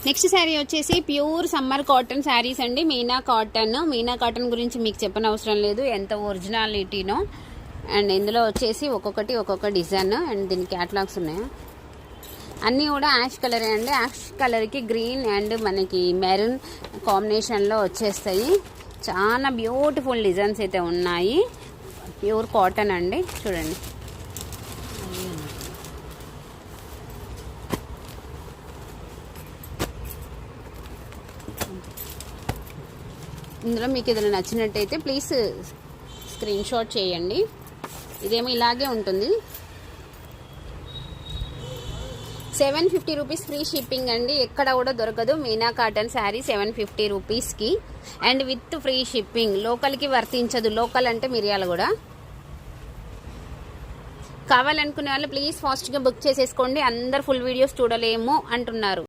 Next sari వచ్చేసి pure summer cotton saris అండి. Meena cotton గురించి మీకు చెప్పనవసరం లేదు, ఎంత ఒరిజినాలిటీనో. అండ్ ఇందులో వచ్చేసి ఒక్కొక్క డిజైన్. అండ్ దీనికి క్యాటలాగ్స్ ఉన్నాయి. అన్నీ కూడా యాష్ కలరే అండి. యాష్ కలర్కి గ్రీన్ అండ్ మనకి మెరూన్ కాంబినేషన్లో వచ్చేస్తాయి. చాలా బ్యూటిఫుల్ డిజైన్స్ అయితే ఉన్నాయి. ప్యూర్ కాటన్ అండి, చూడండి. ఇందులో మీకు ఏదైనా నచ్చినట్టయితే ప్లీజ్ స్క్రీన్ షాట్ చేయండి. ఇదేమో ఇలాగే ఉంటుంది. 750 రూపీస్ ఫ్రీ షిప్పింగ్ అండి. ఎక్కడ కూడా దొరకదు మీనా కాటన్ శారీ 750 రూపీస్కి అండ్ విత్ ఫ్రీ షిప్పింగ్. లోకల్కి వర్తించదు. లోకల్ అంటే మిర్యాలగూడ. కావాలనుకునే వాళ్ళు ప్లీజ్ ఫాస్ట్గా బుక్ చేసేసుకోండి. అందరు ఫుల్ వీడియోస్ చూడలేము అంటున్నారు.